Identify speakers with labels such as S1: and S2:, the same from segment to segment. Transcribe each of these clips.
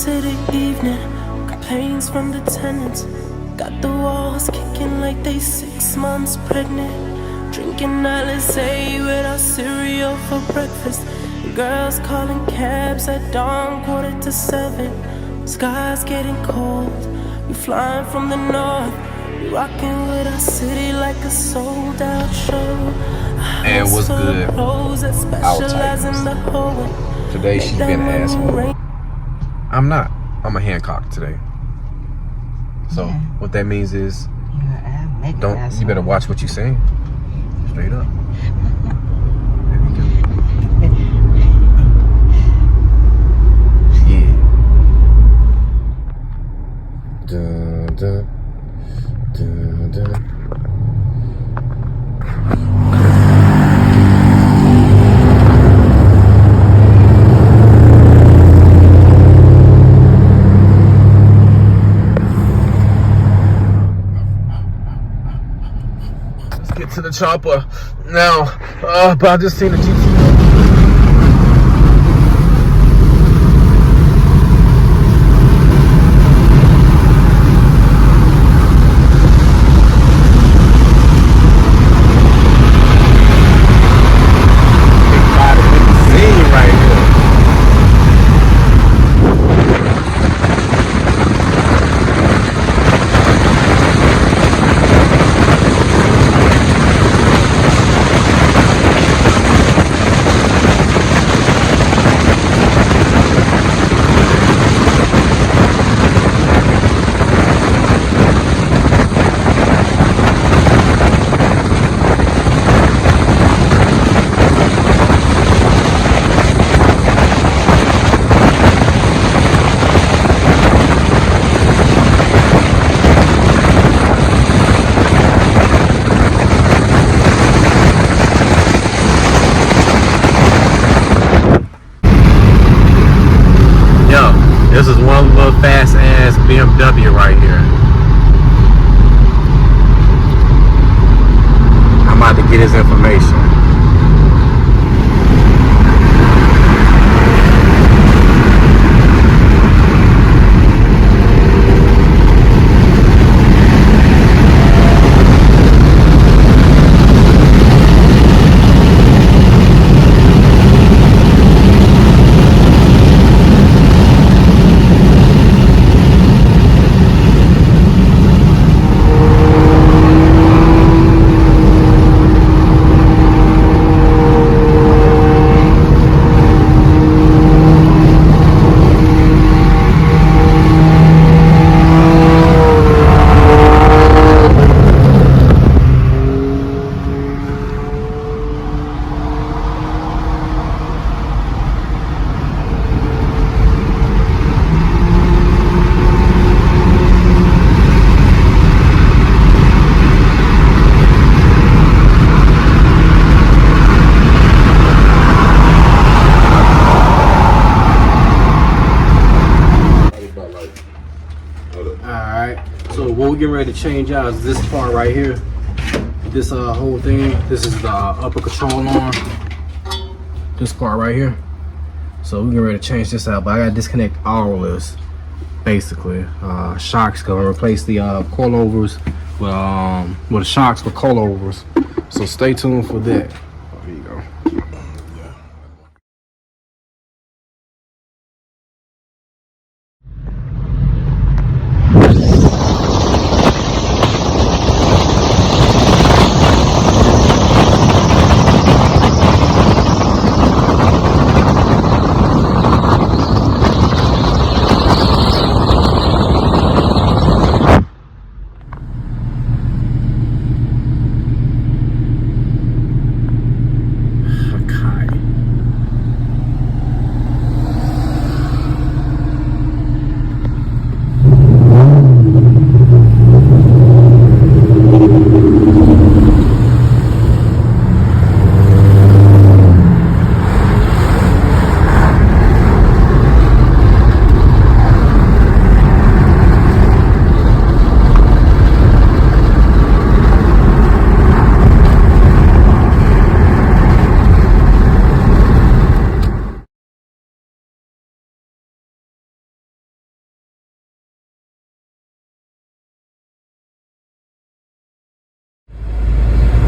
S1: To the evening, complaints from the tenants. Got the walls kicking like they 6 months pregnant. Drinking Alizé without cereal for breakfast. Girls calling cabs at dawn, 6:45. Sky's getting cold. We flying from the north. We rocking with our city like a sold out show.
S2: And what's good? Today she's been an asshole. I'm not. I'm a Hancock today. So what that means is, you better watch what you saying. Straight up. There we go. Yeah. Dun, dun, dun, dun. To the chopper now, but I just seen the GTO. This is one little fast ass BMW right here. I'm about to get his information. What we're getting ready to change out is this part right here. This whole thing. This is the upper control arm. This part right here. So we're getting ready to change this out, but I gotta disconnect all of this. Basically, shocks. Gonna replace the coilovers with the shocks with coilovers. So stay tuned for that. Oh, here you go.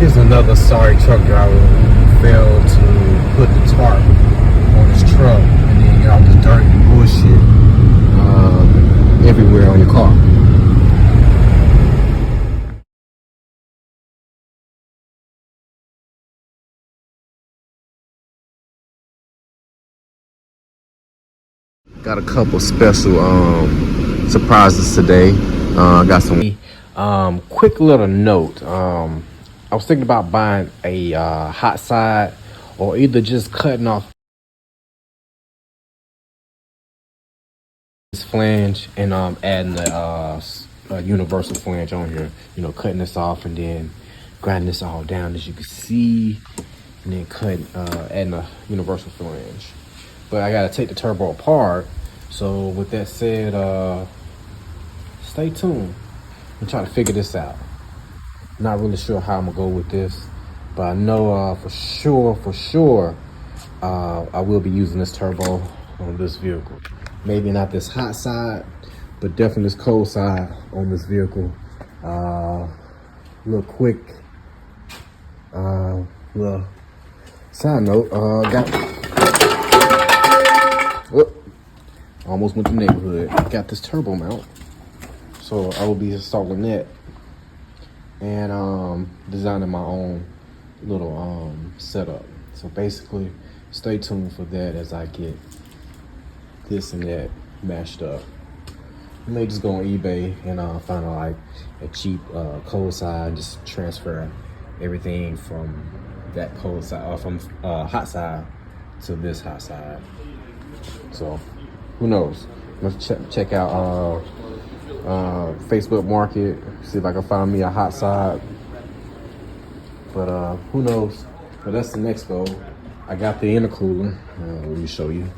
S2: Here's another sorry truck driver who failed to put the tarp on his truck, and then you got all this dirt and bullshit everywhere on your car. Got a couple special surprises today. Got some quick little note. I was thinking about buying a hot side, or either just cutting off this flange and adding a universal flange on here. You know, cutting this off and then grinding this all down, as you can see, and then adding a universal flange. But I gotta take the turbo apart. So with that said, stay tuned. I'm trying to figure this out. Not really sure how I'm gonna go with this, but I know for sure, I will be using this turbo on this vehicle. Maybe not this hot side, but definitely this cold side on this vehicle. Real quick, little side note, almost went to the neighborhood. Got this turbo mount, so I will be installing that and designing my own little setup. So basically, stay tuned for that as I get this and that mashed up. I may just go on eBay and find like a cheap cold side and just transfer everything from that cold side, from hot side to this hot side. So who knows? Let's check out Facebook Market, see if I can find me a hot side. But who knows? But that's the next goal. I got the intercooler. Let me show you.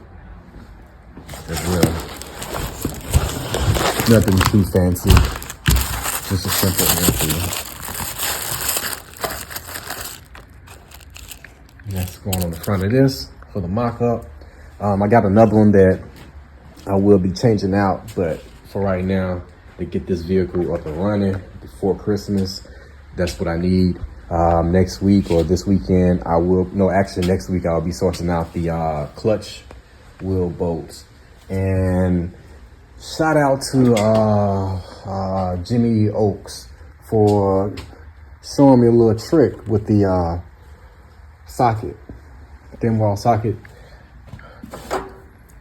S2: As well. Nothing too fancy. Just a simple intercooler. And that's going on the front of this for the mock-up. I got another one that I will be changing out, but for right now, to get this vehicle up and running before Christmas, that's what I need. Next week or this weekend, next week I'll be sourcing out the clutch wheel bolts. And shout out to Jimmy Oaks for showing me a little trick with the socket, thin wall socket.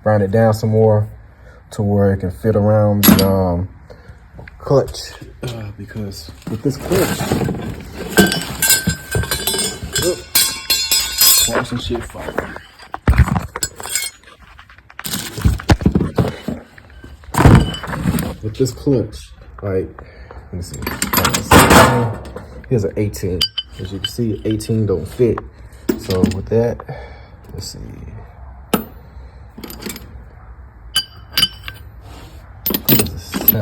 S2: Burn it down some more to where it can fit around the clutch, because with this clutch, watch some shit fall. With this clutch, like, let me see, here's an 18. As you can see, 18 don't fit. So with that, let's see. I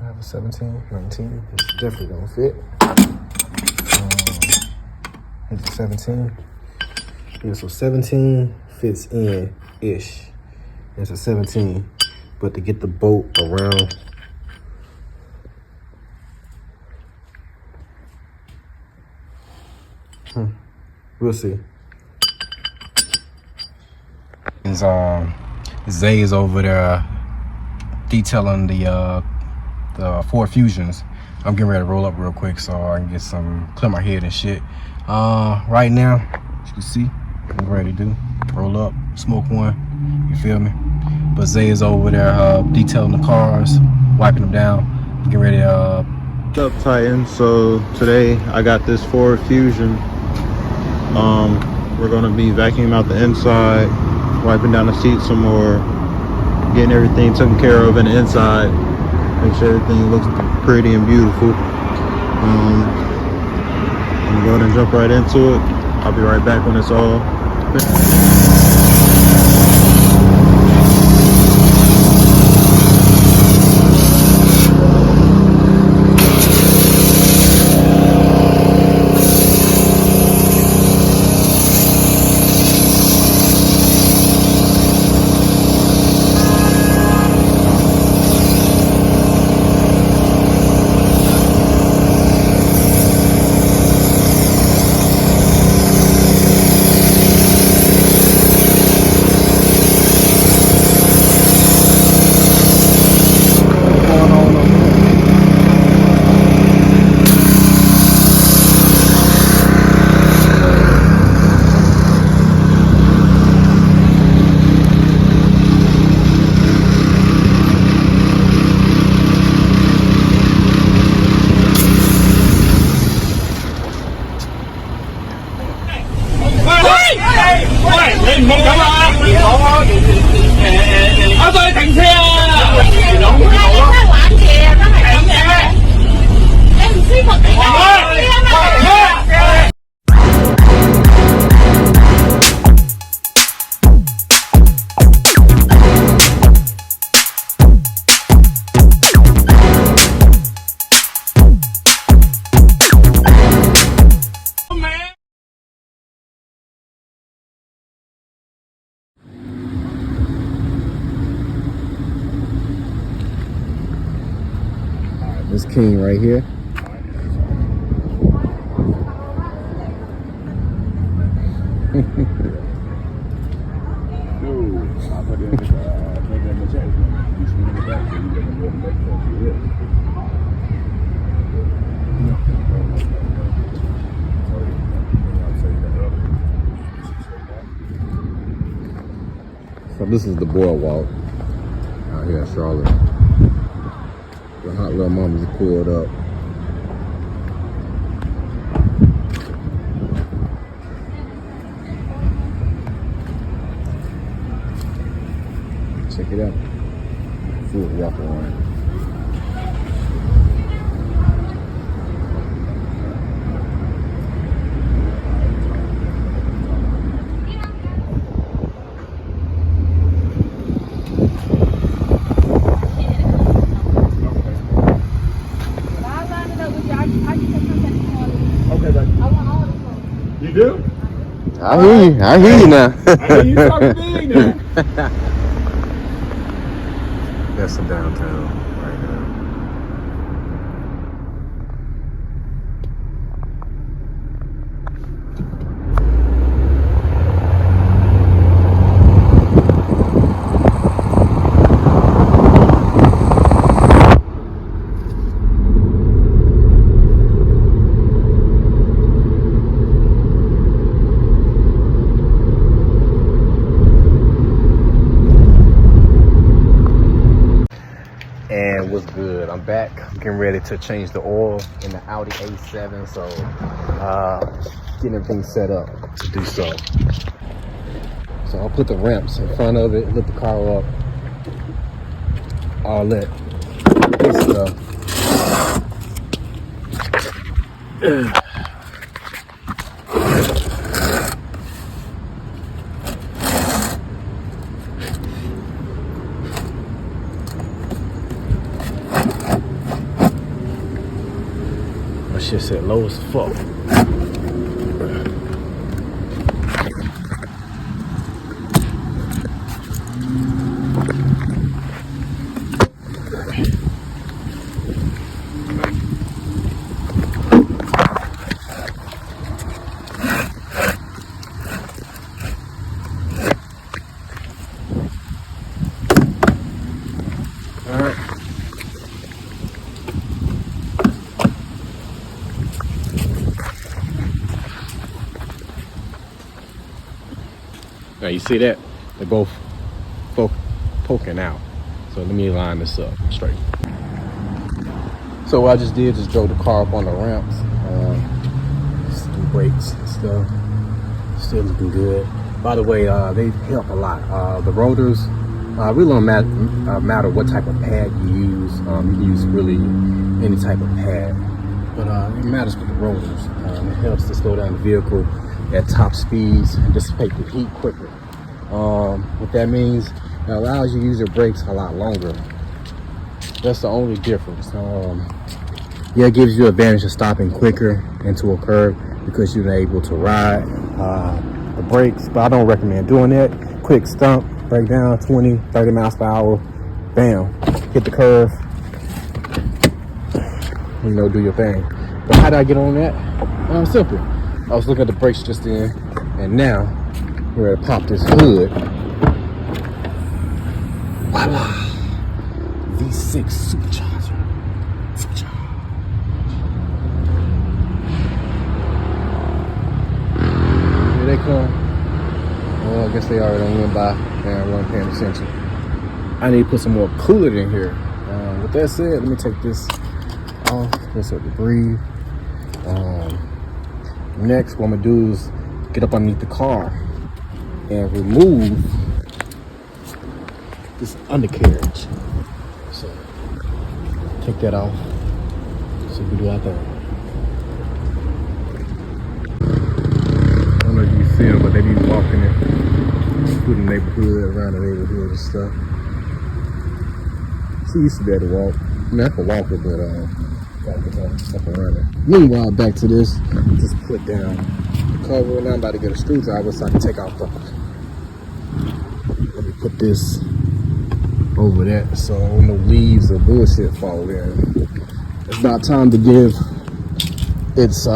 S2: have a 17, 19. This definitely don't fit. Here's a 17. Here's so 17 fits in ish. It's a 17, but to get the bolt around, we'll see. Zay is over there detailing the Ford Fusions. I'm getting ready to roll up real quick so I can clear my head and shit. Right now, as you can see, I'm ready to roll up, smoke one, you feel me? But Zay is over there detailing the cars, wiping them down, getting ready to...
S3: What's up, Titan? So today I got this Ford Fusion. We're gonna be vacuuming out the inside, wiping down the seat some more, getting everything taken care of in the inside, make sure everything looks pretty and beautiful. I'm gonna go ahead and jump right into it. I'll be right back when it's all finished.
S2: This king right here. So this is the boardwalk out here in Charlotte. The hot little mamas pulled up. Check it out. Full walk around.
S3: You do?
S2: I hear you. I hear you now.
S3: I hear you talking big now.
S2: That's the downtown right now. And what's good? I'm back. I'm getting ready to change the oil in the Audi A7, so getting everything set up to do so. So I'll put the ramps in front of it, lift the car up, all that good stuff. My shit set low as fuck. Now you see that? They're both poking out. So let me line this up straight. So what I just did, just drove the car up on the ramps. Some brakes and stuff. Still looking good. By the way, they help a lot. The rotors, really don't matter what type of pad you use. You can use really any type of pad. But it matters with the rotors. It helps to slow down the vehicle at top speeds and dissipate the heat quicker. What that means, it allows you to use your brakes a lot longer. That's the only difference. Yeah, it gives you advantage of stopping quicker into a curve because you're able to ride the brakes, but I don't recommend doing that. Quick stump, break down 20, 30 miles per hour, bam, hit the curve, do your thing. But how did I get on that? Simple. I was looking at the brakes just then, and now we're ready to pop this hood. Voila! V6 supercharger. Here they come. Well, I guess they already went by. Man, I wasn't paying attention. I need to put some more coolant in here. With that said, let me take this off. Let's let it breathe. Next, what I'm gonna do is get up underneath the car and remove this undercarriage. So, take that off so we can do our thing. I don't know if you can see them, but they be walking it through the neighborhood, around the neighborhood and stuff. She used to be able to walk. I mean, I could walk it, but stuff around it. Meanwhile, back to this, just put down the cover. Now I'm about to get a screwdriver so I can take off the. Let me put this over that so no leaves or bullshit fall in. It's about time to give its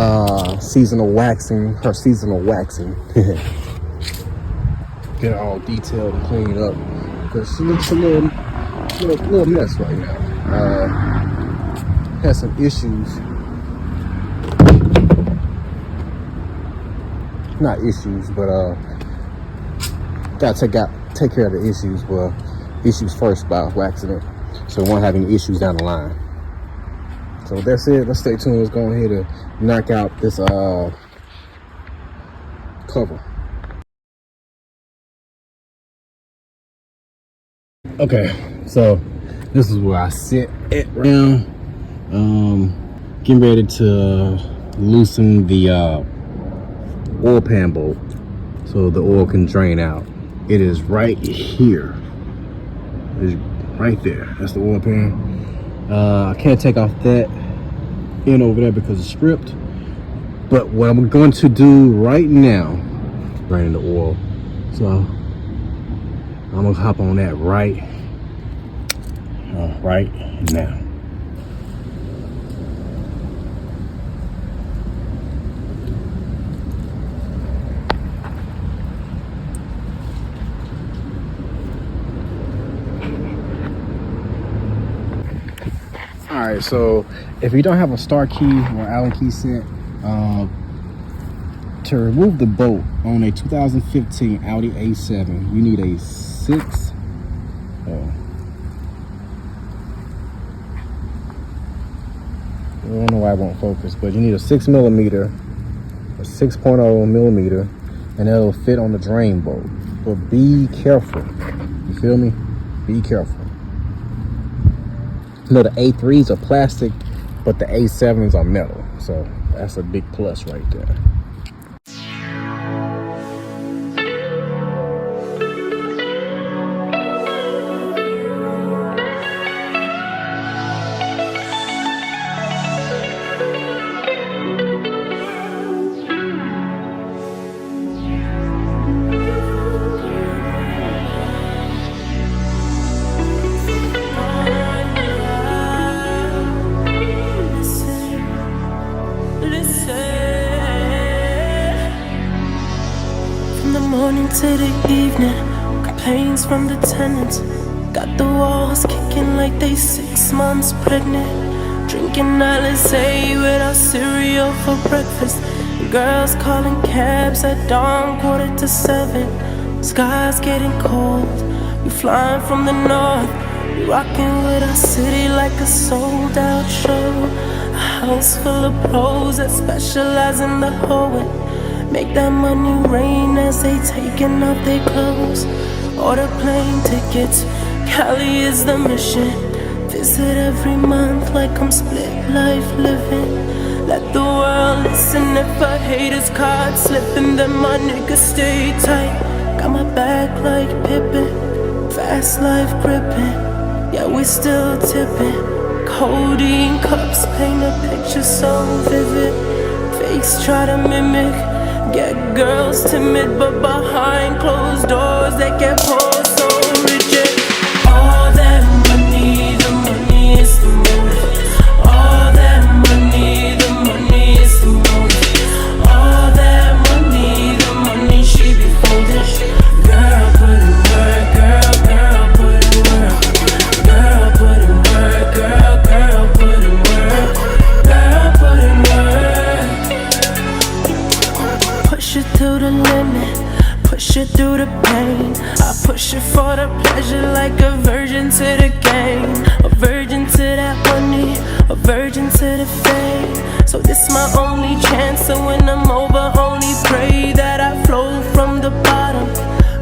S2: seasonal waxing, her seasonal waxing. Get it all detailed and cleaned up because she looks a little mess right now. Has some issues. Not issues, but gotta take care of the issues. Well, issues first by waxing it, so we won't have any issues down the line. So that's it. Let's stay tuned. Let's go ahead and knock out this cover. Okay, so this is where I sit at right now. Getting ready to loosen the oil pan bolt so the oil can drain out. It is right here. It's right there. That's the oil pan. I can't take off that end over there because it's stripped. But what I'm going to do right now, drain the oil. So I'm gonna hop on that right now. All right, so if you don't have a start key or Allen key set, to remove the bolt on a 2015 Audi A7, you need a 6. I don't know why it won't focus, but you need a 6 millimeter, a 6.0 millimeter, and it'll fit on the drain bolt. But be careful. You feel me? Be careful. You know, the A3s are plastic, but the A7s are metal. So that's a big plus right there.
S1: Morning to the evening, complaints from the tenants. Got the walls kicking like they 6 months pregnant. Drinking Alizé without cereal for breakfast. Girls calling cabs at dawn, 6:45. Sky's getting cold, we flying from the north. We rocking with our city like a sold out show. A house full of pros that specialize in the hoeing. Make that money rain as they taking off their clothes. Order plane tickets, Cali is the mission. Visit every month like I'm split life living. Let the world listen if a hater's card slipping, then my niggas stay tight. Got my back like Pippin, fast life gripping. Yeah, we still tipping. Codeine cups paint a picture so vivid. Fakes try to mimic. Get girls timid, but behind closed doors they get pulled so rigid. All that money, the money is the motive. All that money, the money is the motive. All that money, the money she be folding. Girl, put in work, girl, put in work. Girl, put in work, girl, put in work. Girl, put in work. Push it to the limit, push it through the pain. I push it for the pleasure like a virgin to the game. A virgin to that money, a virgin to the fame. So this my only chance, so when I'm over, only pray that I flow from the bottom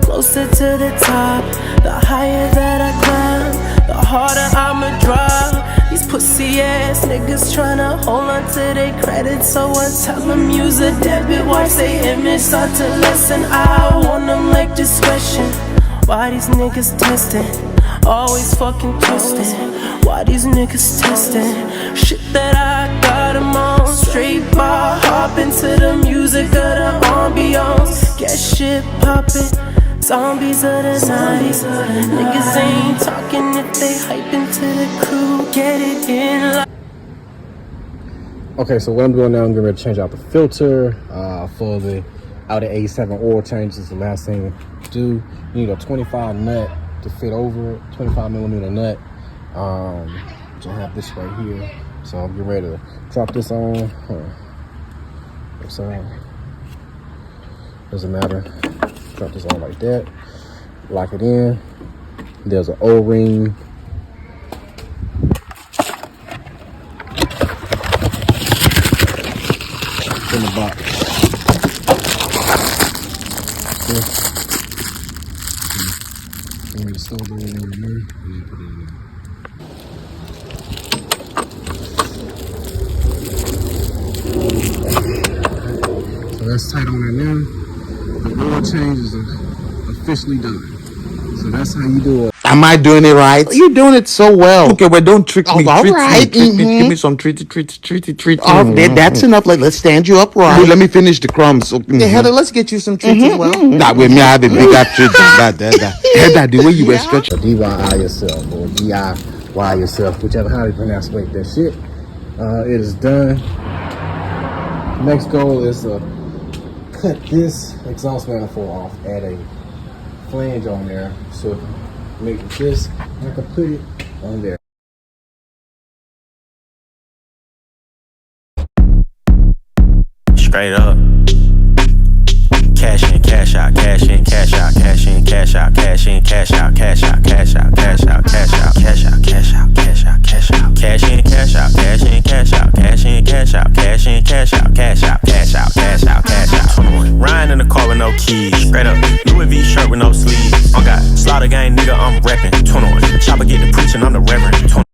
S1: closer to the top. The higher that I climb, the harder I'ma drop. These pussy ass niggas tryna hold on to their credit, so I tell them use a debit. Watch they image start to lessen. I want them like discretion. Why these niggas testing? Always fucking twisting. Why these niggas testing? Shit that I got them on. Straight bar hopping to the music of the ambiance. Get shit poppin'. Zombies of the night. Niggas ain't talking if they hyping to the crew. Get it in like
S2: Okay, so what I'm doing now, I'm getting ready to change out the filter for the Audi A7 oil change. Is the last thing to do. You need a 25 nut to fit over it, 25 millimeter nut. Which I have this right here. So I'm getting ready to drop this on. Doesn't matter. Drop this on like that. Lock it in. There's an O-ring. In the box. I'm store it in there. Put it in there. So that's tight on there now. The oil change is officially done. So that's how you do it.
S4: Am I doing it right?
S5: You're doing it so well.
S4: Okay, well, don't trick me.
S5: all
S4: Treat
S5: right.
S4: me. Give me some treat.
S5: That's enough. Let's stand you up right.
S4: Wait, let me finish the crumbs. So,
S5: Yeah, Heather, let's get you some treats as well.
S4: Nah, with me, I have a bigger treat than that. Heather, the way you were stretching.
S2: D.I.Y yourself or D.I.Y yourself, whichever how you pronounce that shit. It is done. Next goal is to cut this exhaust manifold off, add a flange on there so make this, I can put it on there.
S6: Straight up. Cash in, cash out, cash in, cash out, cash in, cash out, cash in, cash out, cash out, cash out, cash out, cash out, cash out, cash out, cash out, cash out, cash in, cash out, cash in, cash out, cash in, cash out, cash in, cash out, cash out, cash out, cash out, cash out. Riding in the car with no keys. Straight up. Louis V shirt with no sleeves. I got Slaughter Gang nigga, I'm reppin'. 21. Chopper get the preaching, I'm the reverend.